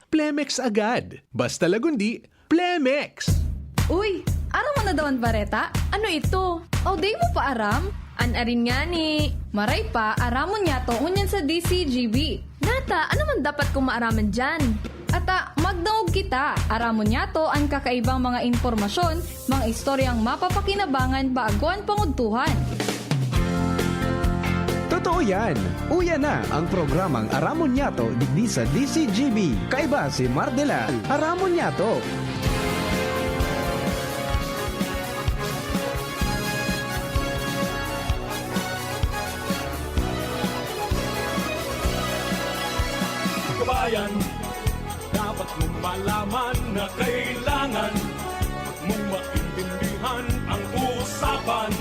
Plemex agad. Basta lagundi, Plemex! Uy, aram mo na dawan bareta? Ano ito? O day mo pa aram? Anarin nga ni. Maray pa, aramon niya to unyan sa DCGB. Nata, ano man dapat kong maaraman dyan? Ata, magdaog kita. Aramon niya to ang kakaibang mga informasyon, mga istoryang mapapakinabangan baaguan panguntuhan. Totoo yan. Uya na ang programang Aramon Nyato digdi sa DCGB. Kaiba si Mardela. Aramon Nyato. Kabayan, dapat mong malaman na kailangan mong maintindihan ang usapan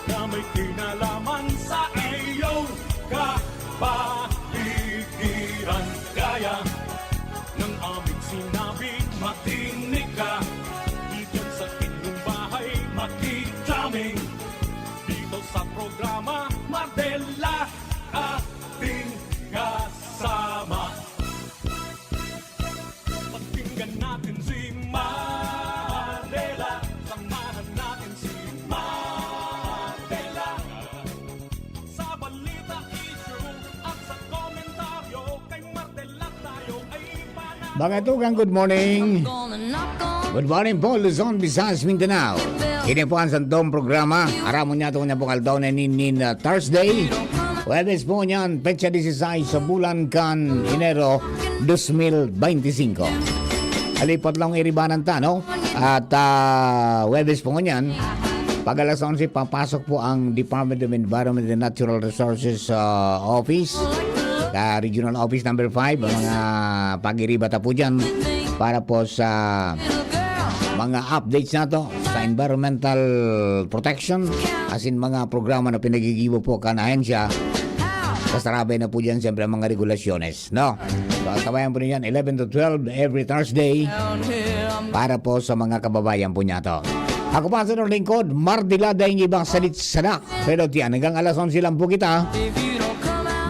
na may kinalaman sa iyong kapaligiran. Gaya ng aming sinabi, makinig ka. Diyan sa inyong bahay, makijaming. Dito sa programa, Mardela ating kasama. Pakinggan natin si Mardela. Samahan natin si Mardela. Sa balita, issue at sa komentaryo, kay Mardela tayo ay panalo. Mga tugang, good morning. Good morning po, Luzon, Visayas, Mindanao. Ini po ang santong programa. Aramon niya ito na po kaldaw na ninin Thursday. Webes po niyan, petsa 16 sa bulan kan Enero 2025. Alipat lang iribanan ta, no? At Webes po niyan, pag alas 11, papasok po ang Department of Environment and Natural Resources Office. Regional Office number 5, mga pag-iribata po dyan para po sa mga updates na to sa environmental protection, as in mga programa na pinagigibo po kan ahensya. Kasarabay na po dyan siyempre ang mga regulasyones, no? So, tabayan po niyan 11 to 12 every Thursday para po sa mga kababayan po niya to. Ako pa sa lingkod, Mardela dahil ibang salit sanak. Pero tiyan, hanggang alas 11 lang po kita.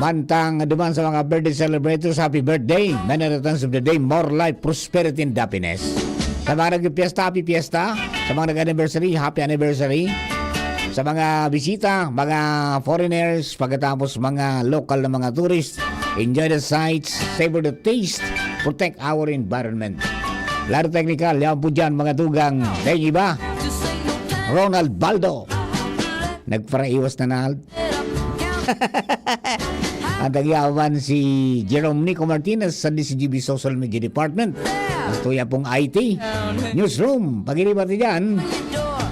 Mantang duman sa mga birthday celebrators, happy birthday. Many returns of the day, more life, prosperity, and happiness. Sa mga nag-fiesta, happy fiesta. Sa mga nag-anniversary, happy anniversary. Sa mga bisita, mga foreigners, pagkatapos mga local na mga tourists, enjoy the sights, savor the taste, protect our environment. Laro technical, yan po dyan mga tugang. Dahil iba, Ronald Baldo. Nagparaiwas na nahal. At nagyawan si Jerome Nico Martinez sa DCGB Social Media Department. At tuya pong IT Newsroom. Pag-iribati dyan,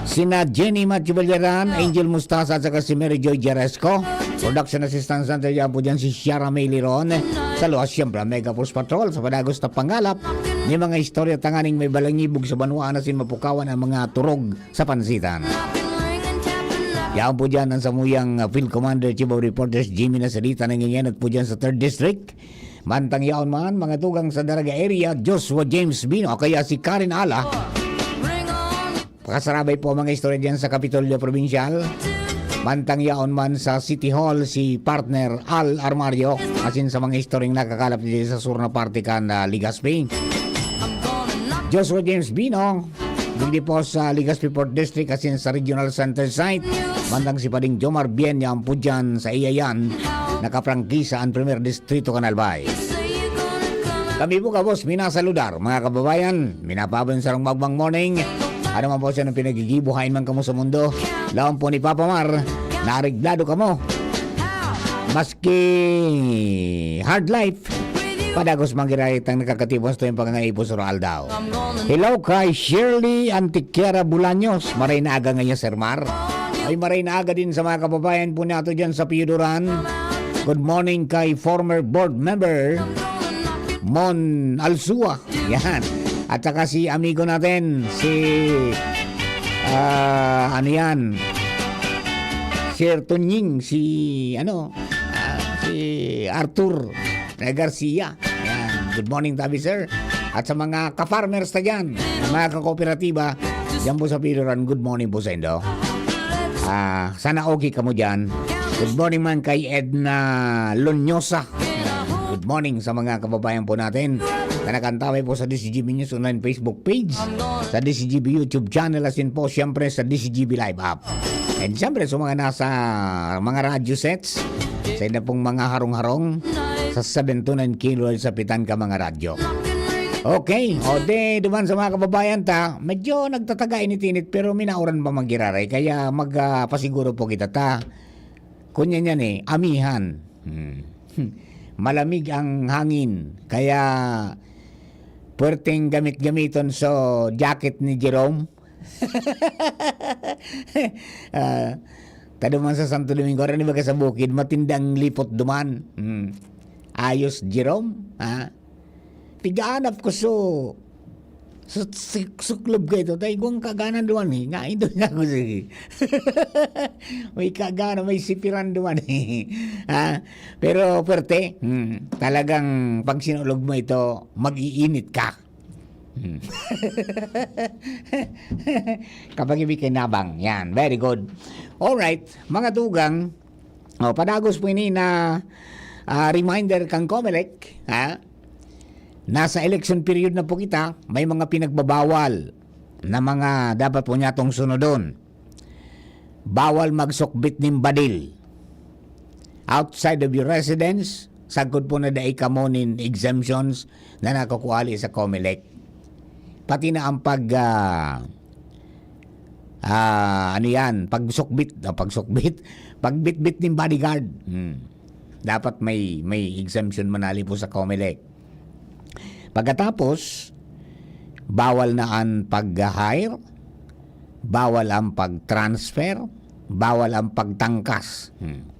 sina Jenny Machibalyaran, Angel Mustasa at saka si Mary Joy Jaresco. Production Assistant Center yan po dyan si Shara May Liron. Sa luwas siyempre Mega Force Patrol sa padagos na pangalap ni mga istorya tanganing may balangibog sa banwaan na sin mapukawan ang mga turog sa pansitan. Yan po dyan ang samuyang Field Commander Chief of Reporters Jimmy Nasalita nanginyan at po dyan sa 3rd District. Mantang yaon man, mga tugang sa Daraga area, Joshua James Bino, kaya si Karen Ala. Pakasarabay po mga istorya dyan sa Kapitolyo Provincial. Mantang yaon man sa City Hall, si partner Al Armario, asin sa mga istoryang nakakalap dyan sa sur na parte kan Legazpi. Joshua James Bino, hindi po sa Legazpi Port District asin sa Regional Center Site. Mandang si Pading Jomar Bien yan po dyan sa Iyayan, nakaprangkisa ang Premier Distrito Canalbay. Kami po kabos, minasaludar mga kababayan, minapabon sa magbang morning. Ano man po siya ng pinagigibuhain man kamo sa mundo, laon po ni Papa Mar, nariglado kamo. Maski hard life, padagos manggirayit ang nakakatibos to yung pangangaipo sa Roal daw. Hello kay Shirley Antiquera Bulaños, maray na aga ngayon Sir Mar. Ay maray na aga din sa mga kababayan po nato dyan sa Piyuduran. Good morning kay former board member Mon Alsua. Yan. At saka si amigo natin, si ano yan, Sir Tunying, si Arthur Garcia. Yan. Good morning tabi sir. At sa mga ka-farmers na dyan, mga ka-kooperatiba, dyan po sa Piyuduran, good morning po sa indo. Sana okay ka mo dyan. Good morning man kay Edna Lonyosa. Good morning sa mga kababayan po natin. Kanakantaway po sa DCGB News Online Facebook page, sa DCGB YouTube channel, as in po siyempre sa DCGB Live app. And siyempre sa mga nasa mga radio sets, sa ina pong mga harong-harong, sa 729 kHz sa pitan ka mga radyo. Okay, o de duman sa mga kababayan ta, medyo nagtataga init-init pero minauran pa magiraray, kaya magpasiguro po kita ta. Kunya niyan amihan. Malamig ang hangin, kaya puwerteng gamit-gamiton so jacket ni Jerome. Taduman sa Santo Domingo, rin ba ka sa bukid, matindang lipot duman. Ayos, Jerome, ha? Tigaanap ko sa club ko ito, tayo kong kaganan duman nga ito nga ko sige. May kaganan, may sipiran duman ha? Pero perte, talagang pag sinulog mo ito, mag-iinit ka. Kapag ibig kinabang, yan, very good. Alright, mga tugang, padagos po ini na reminder kang Comelec, ha? Nasa election period na po kita, may mga pinagbabawal na mga dapat po niya itong sunodon. Bawal magsukbit ng badil. Outside of your residence, sagkod po na daig ka mo nin exemptions na nakakuali sa Comelec. Pati na ang pagbitbit ng bodyguard. Dapat may exemption manali po sa Comelec. Pagkatapos, bawal na ang pag-hire, bawal ang pag-transfer, bawal ang pagtangkas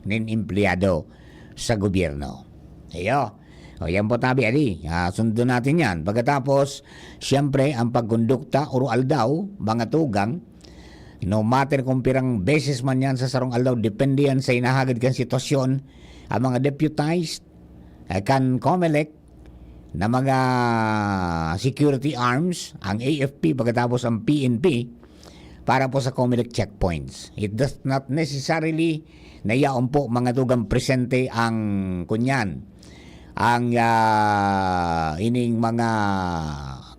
ng empleyado sa gobyerno. Ayo. O yan po tabi, adi. Sundo natin yan. Pagkatapos, siyempre, ang pagkondukta, oral daw, mga tugang, no matter kung pirang beses man yan sa sarong aldaw, depende yan sa inahagad kang sitwasyon, ang mga deputized, kan Comelec, na mga security arms, ang AFP, pagkatapos ang PNP, para po sa Comelec checkpoints. It does not necessarily na yaon po mga tugang presente ang kunyan, ang ining mga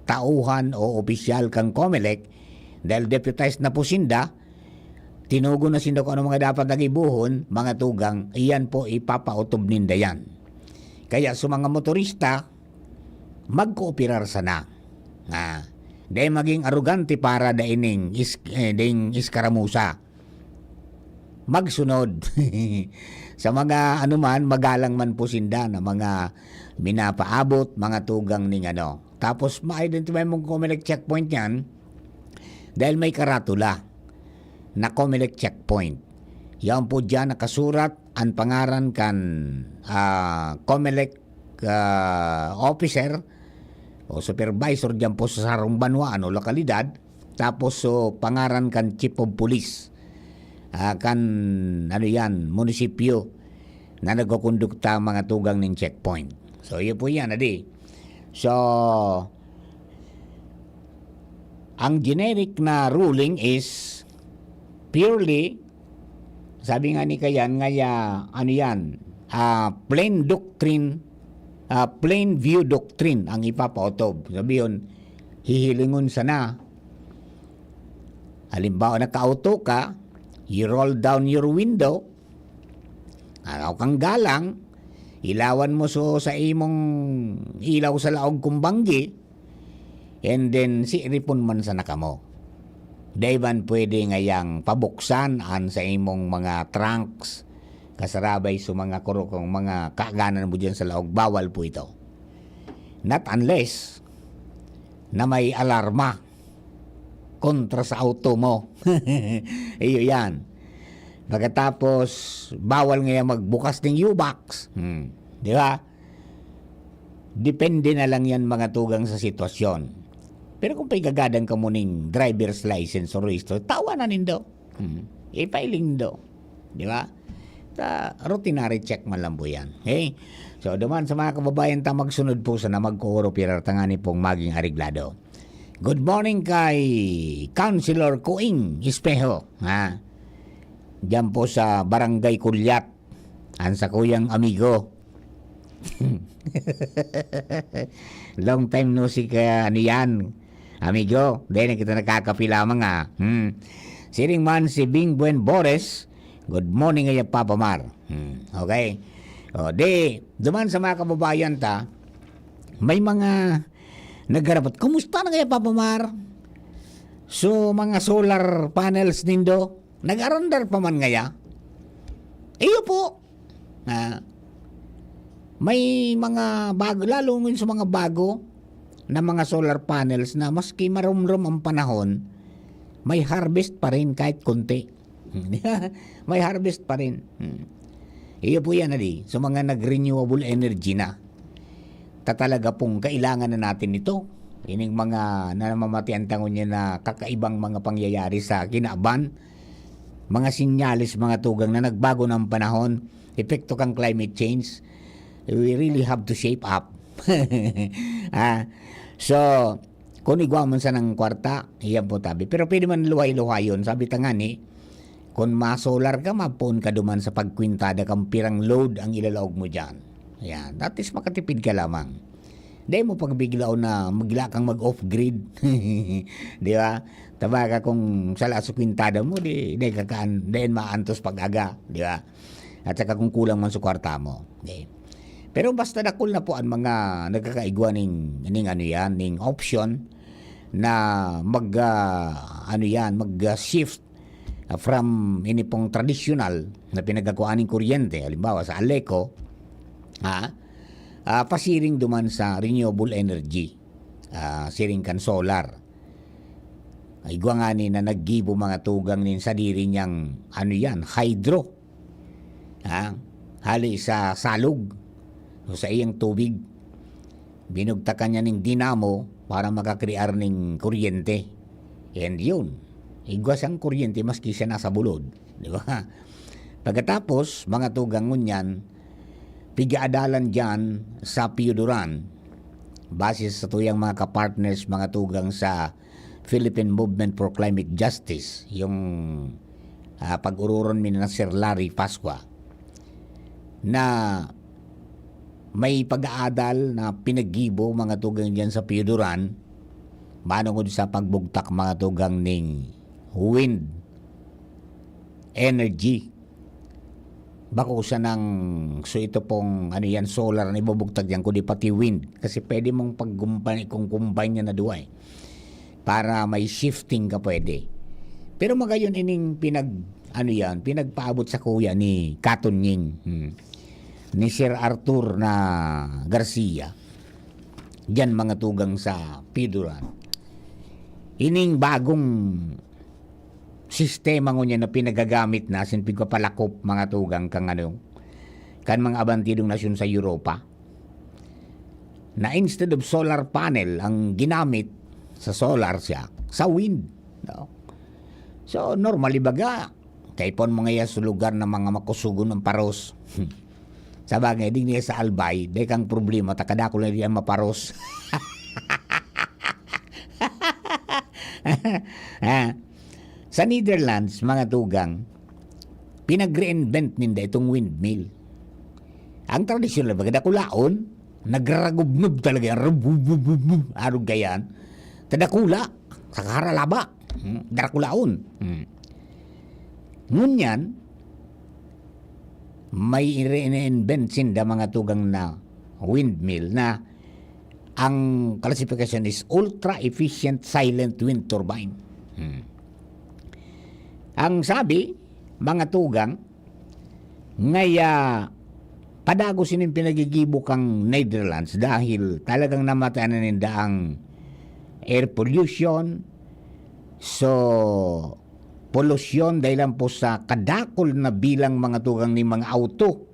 tauhan o opisyal kang Comelec, dahil deputized na po sinda, tinugo na sinda kung ano mga dapat nagibuhon, mga tugang, iyan po ipapautob ninda yan. Kaya sa mga motorista, magkooperar sana. Dahil maging arugante para ding iskaramusa. Magsunod. Sa mga anuman, magalang man po sinda na mga minapaabot, mga tugang ning ano. Tapos ma-identify mong Comelec checkpoint yan dahil may karatula na Comelec checkpoint. Yan po dyan nakasurat ang pangaran kan Comelec officer o supervisor dyan po sa sarong banwaan o lokalidad, tapos pangaran kan chief of police kan munisipyo na nagkukondukta mga tugang ng checkpoint. So yun po yan, adi. So ang generic na ruling is purely, sabi nga ni Kayan, plain doctrine, plain view doctrine ang ipapautob. Sabi yun, hihilingon sana. Halimbawa, naka-auto ka, you roll down your window, araw kang galang, ilawan mo sa imong ilaw sa laog kumbanggi, and then si ripon man sa nakamo. Dayban pwede ngayang pabuksan an sa imong mga trunks, kasarabay sa mga kurukong mga kaganan mo dyan sa laog, bawal po ito. Not unless na may alarma kontra sa auto mo. Iyo yan. Pagkatapos, bawal ngayon magbukas ng U-box. Di ba? Depende na lang yan mga tugang sa sitwasyon. Pero kung paigagadan ka mo ng driver's license o registro, tawa na nindo. I-filing do. Di ba? Routinary check man lang po yan. Okay? So, duman sa mga kababayan ta magsunod po sa na magkuhuro piratangani pong maging ariglado. Good morning kay Councilor Kuing Espejo. Diyan po sa Barangay Kulyat. An sa kuyang amigo. Long time no see ka, ano yan, amigo. Dahil kita nakakapi lamang Siring man si Bing Buen Boris, good morning ngayon, Papa Mar. Okay? O, duman sa mga kababayan ta, may mga naggarapat. Kumusta na ngayon, Papa Mar? So, mga solar panels nindo, nag-arandar pa man ngaya? Iyo po. May mga bago, lalo ngayon sa mga bago na mga solar panels na maski marumrum ang panahon, may harvest pa rin kahit konti. May harvest pa rin. Iyo po yan, so mga nag-renewable energy na. Talaga pong kailangan na natin ito. Ining mga namamatian tangon niya na kakaibang mga pangyayari sa kinaaban, mga sinyalis, mga tugang na nagbago ng panahon, epekto kang climate change, we really have to shape up. So, kung igwa man sa ng kwarta, iyan po tabi. Pero pwede man luhay-luhay yun. Sabi tangani, kung ma-solar ka, mapon ka duman sa pagkwintada kang pirang load ang ilalaog mo dyan. Ayan, that is makatipid ka lamang. Dahil mo pagbiglaw na magla kang mag-off-grid. Di ba? Tabaga kung sala sa kwintada mo, di kakaan, dahil maantos pag-aga. Di ba? At saka kung kulang man sa kwarta mo. Di. Pero basta dakol na po ang mga nagkakaigwa ning option na mag-shift from ini pong traditional na pinagakuaning kuryente, halimbawa sa Aleco, pasiring duman sa renewable energy, siring kan solar. Igwa nga ni na naggibo mga tugang nin sa diri niyang hydro. Hali sa salog, o sa iyang tubig, binugtakan niya ning dinamo para makakrear ning kuryente. And yun, igwa siyang kuryente maski siya nasa bulod. Di ba? Pagkatapos, mga tugang ngunyan, pigaadalan dyan sa Piyuduran, base sa tuyang mga kapartners, mga tugang sa Philippine Movement for Climate Justice, yung pag-ururon min na Sir Larry Pasqua, na may pag-aadal na pinaggibo mga tugang dyan sa Piyuduran, manungod sa pagbugtak mga tugang ning wind energy. Bako sa so ito pong solar na ibubugtag yan, kundi pati wind. Kasi pwede mong combine niya na duway. Para may shifting ka pwede. Pero magayon ining pinagpaabot sa kuya ni Katon Ying, ni Sir Arthur na Garcia. Diyan mga tugang sa Piduran. Ining bagong sistema ngo niya na pinagagamit na sinpig ko palakop mga tugang kan mga abantidong nasyon sa Europa, na instead of solar panel ang ginamit sa solar siya sa wind, no? So normally baga kaypon mga sa lugar na mga makusugon ng paros. Sa bagay din niya sa Albay dahil kang problema takadako na diyan maparos. Sa Netherlands, mga tugang, pinag-reinvent ninda itong windmill. Ang tradisyonal, bagay dakulaon, nagragubnub talaga yan, arog gayan, tadakula, sa karalaba, dakulaon. Ngunyan, may reinvent sinda mga tugang na windmill na ang classification is ultra-efficient silent wind turbine. Ang sabi, mga tugang, ngaya padago sining pinagigibo kang Netherlands dahil talagang namatay na ninda ang air pollution, so pollution dahil lang po sa kadakol na bilang mga tugang ni mga auto,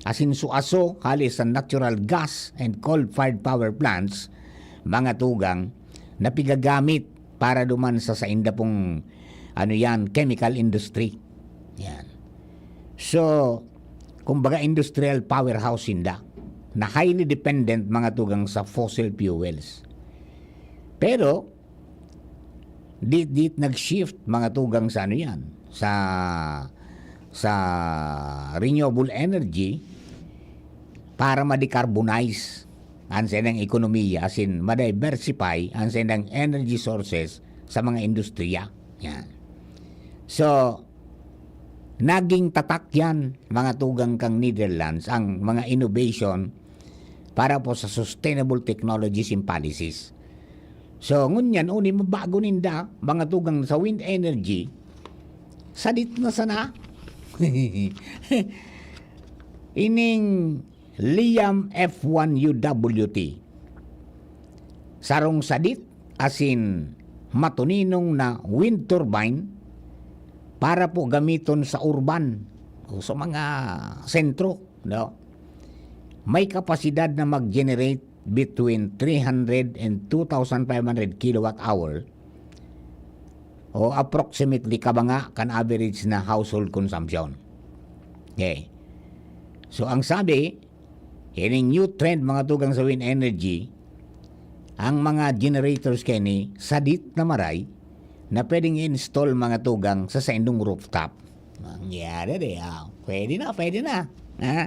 asinso-aso, halis sa natural gas and coal-fired power plants, mga tugang, na pigagamit para duman sa inda pong chemical industry. Yan. So, kumbaga industrial powerhouse inda na highly dependent mga tugang sa fossil fuels. Pero, dit nag-shift mga tugang sa sa renewable energy para ma-decarbonize ang sinang ekonomiya, as in ma-diversify ang sinang energy sources sa mga industriya. Yan. So, naging tatak yan, mga tugang kang Netherlands, ang mga innovation para po sa sustainable technologies and policies. So, ngunyan, uni mabago ninda, mga tugang sa wind energy, sadit na sana. Ining Liam F1 UWT. Sarong sadit, asin matuninong na wind turbine para po gamiton sa urban o sa mga sentro. No? May kapasidad na mag-generate between 300 and 2,500 kilowatt hour o approximately kabanga kan average na household consumption. Okay. So ang sabi, ining new trend mga tugang sa wind energy, ang mga generators kini sadit na maray na pwedeng install mga tugang sa indong rooftop. Nangyari de, pwede na. Ha?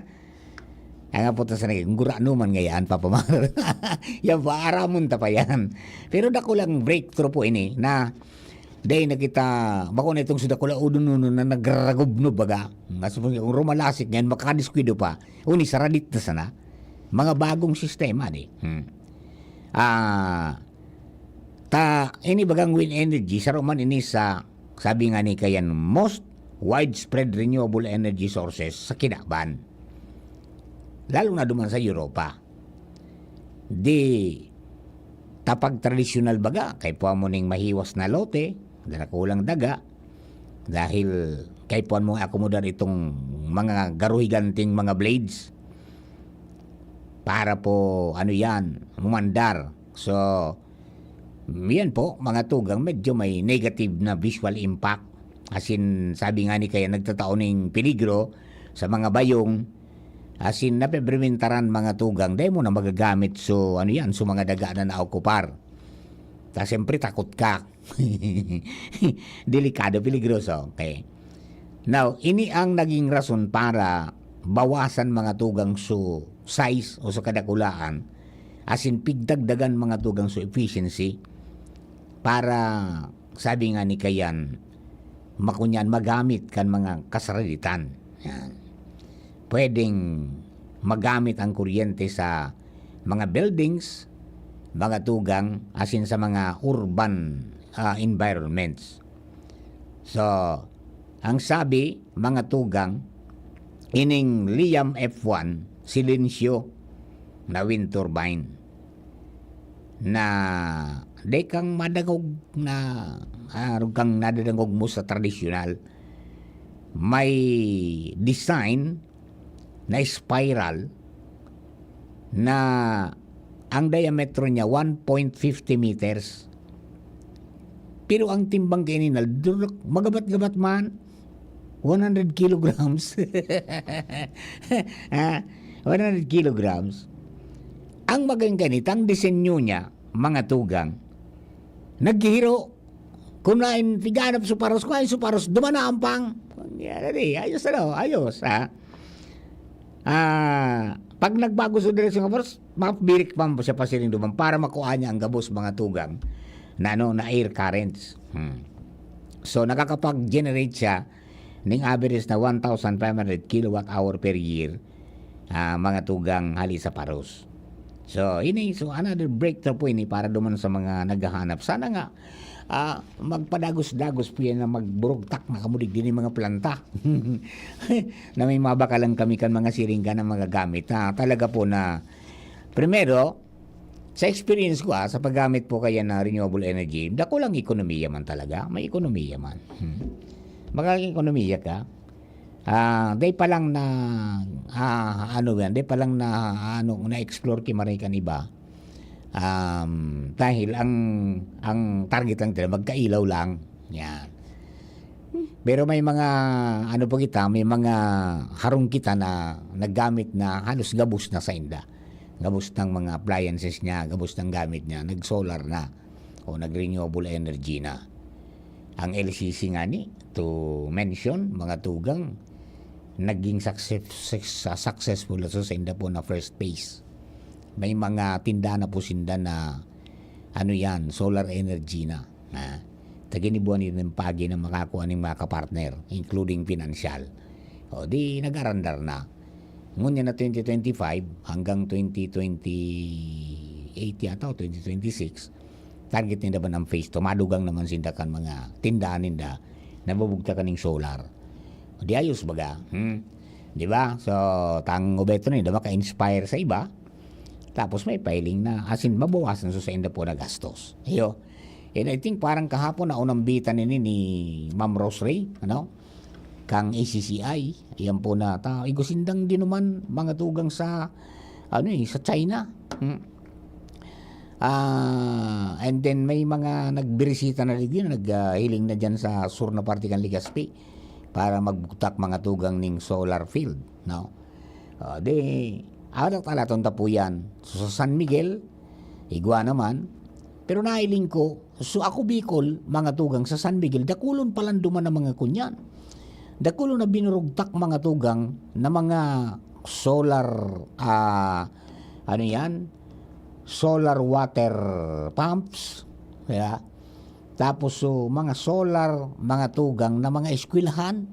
Ang po sa naging gura naman ngayaan papamar. Yan pa aramon ta pa yan. Pero dako lang breakthrough po ini na day nakita bako na itong suda kula udununo na nagragubno baga. Mas kung rumalasik ngayon makadiskwento pa. Uni saradit na sana. Mga bagong sistema di. Ini bagang wind energy sa roman ini sa sabi nga ni kayan most widespread renewable energy sources sa kinaban. Lalo na duman sa Europa. Di tapag tradisyonal baga kay po mo ning mahiwas na lote, dala kulang daga dahil kay po mo akomodar itong mga garuhiganting mga blades para po ano yan, mumandar. So yan po mga tugang medyo may negative na visual impact. As in sabi nga ni kaya nagtataon ng peligro sa mga bayong. As in, napebrementaran mga tugang, dahil mo na magagamit so, ano yan, so mga daga na naokupar. Tapos siyempre takot ka. Delikado, peligroso. Okay. Now, ini ang naging rason para bawasan mga tugang so size o sa kadakulaan. As in, pigdagdagan mga tugang so efficiency para, sabi nga ni Kayan, makunyan magamit kan mga kasaralitan. Yan. Pwedeng magamit ang kuryente sa mga buildings, mga tugang, asin sa mga urban environments. So, ang sabi, mga tugang, ining Liam F1, Silencio na wind turbine, na di kang madagog na kang nadadangog mo sa tradisyonal, may design na spiral na ang diametro niya 1.50 meters. Pero ang timbang kaninal, magabat-gabat man, 100 kilograms. 100 kilograms. Ang maging ganit, ang disenyo niya, mga tugang, naghihiro. Kung nain tiganap suparos, dumanampang. Ayos na, ayos, ha? Pag nagbago sa direksyon ng paros, mapibirik pa mo siya pa siring duman para makuha niya ang gabos mga tugang na, na air currents. So, nakakapag-generate siya ng average na 1,500 kilowatt hour per year mga tugang hali sa paros. So, so another breakthrough po ini para duman sa mga naghahanap. Sana nga, magpadagos-dagos po yan na magburugtak na kamulig din yung mga planta na may mabakalan kami kan mga siringga na magagamit talaga po na primero sa experience ko sa paggamit po kaya na renewable energy dako lang ekonomiya man talaga, may ekonomiya man magaling ekonomiya ka day pa lang na day pa lang na na-explore kimaray kan iba. Dahil ang target lang nila magkailaw lang. Yan. Pero may mga po kita, may mga harong kita na naggamit na halos gabos na sa inda. Gabos ng mga appliances niya, gabos ng gamit niya, nag-solar na o nag-renewable energy na. Ang LCC nga ni, to mention, mga tugang, naging successful so sa inda po na first phase. May mga tinda na po sinda na ano yan, solar energy na. Taginibuan din ng pagi na makakuha ng mga kapartner, including financial. O di nag-arandar na. Ngunya na 2025 hanggang 2028 yata o 2026, target nila ba ng phase 2? Madugang naman sindakan mga tindahan ninda na bubugtakan ng solar. O di ayos baga. Di ba? So, tang obeto nila maka-inspire sa iba. Tapos may filing na asin mabawasan so sa inda po na gastos. Iyo. And I think parang kahapon na unang bitan ni Ma'am Rose Ray, ano? Kang ACCI, yan po na igusindang din naman mga tugang sa sa China. And then may mga nagbirisita na din, naghiling na dyan sa sur na parte kan Legazpi para magbuktak mga tugang ning solar field, no? Alat-alaton ta po yan. So, sa San Miguel, igwa naman. Pero nailing ko, so ako Bicol, mga tugang sa San Miguel, dakulon palang duman ng mga kunyan. Dakulon na binurugtak mga tugang na mga solar, solar water pumps. Yeah. Tapos so, mga solar, mga tugang na mga eskwelahan.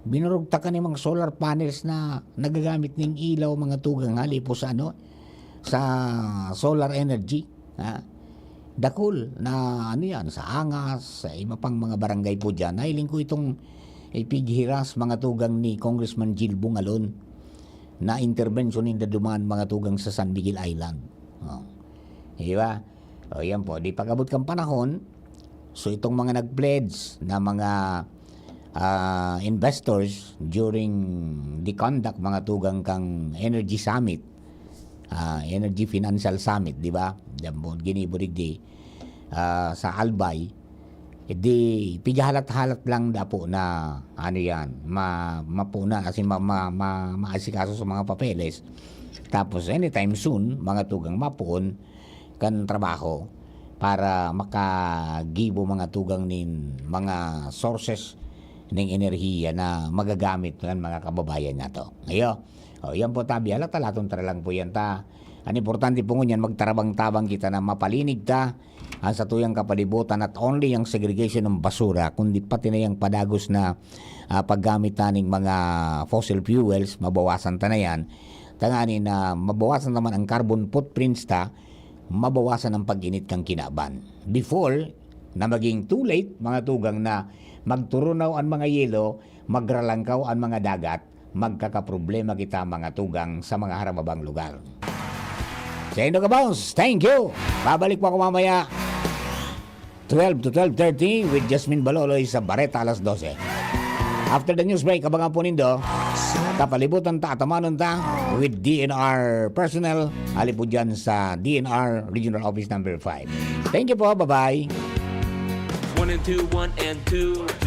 Binurugtakan ng mga solar panels na nagagamit ng ilaw mga tugang halipo sa sa solar energy. Dakul na sa Angas, sa iba pang mga barangay po dyan. Nahiling ko itong ipighiras mga tugang ni Congressman Jill Bungalon na intervention in the dumaan mga tugang sa San Miguel Island. Diba? O yan po, di pagabot kang panahon, so itong mga nag-pledge na mga investors during the conduct mga tugang kang Energy Summit, Energy Financial Summit, di ba? Giniburig di sa Albay, di pigahalat-halat lang dapo na mapuna kasi maasikaso sa mga papeles. Tapos anytime soon mga tugang mapuon kan trabaho para makagibo mga tugang nin mga sources ng enerhiya na magagamit ng mga kababayan nato. Ayo. Yan po tabi, halat-alaton tara lang po yan ta. Ang importante po ngunyan, magtarabang-tabang kita na mapalinig ta ang sa tuyang kapalibutan, not only ang segregation ng basura, kundi pati na yung padagos na paggamit ng mga fossil fuels, mabawasan ta na yan. Tanganin na mabawasan naman ang carbon footprints ta, mabawasan ang pag-init kang kinaban. Before na maging too late, mga tugang na magturunaw ang mga yelo, magralangkaw ang mga dagat, magkakaproblema kita mga tugang sa mga harababang lugar. Sa Indo Kabaws, thank you! Babalik po ako mamaya 12 to 12:30 with Jasmine Baloloy sa Bareta alas 12. After the news break, abangan po nindo, kapalibutan ta, atamanon ta with DNR personnel, ali po dyan sa DNR Regional Office number 5. Thank you po, bye-bye! 1 and 2, 1 and 2.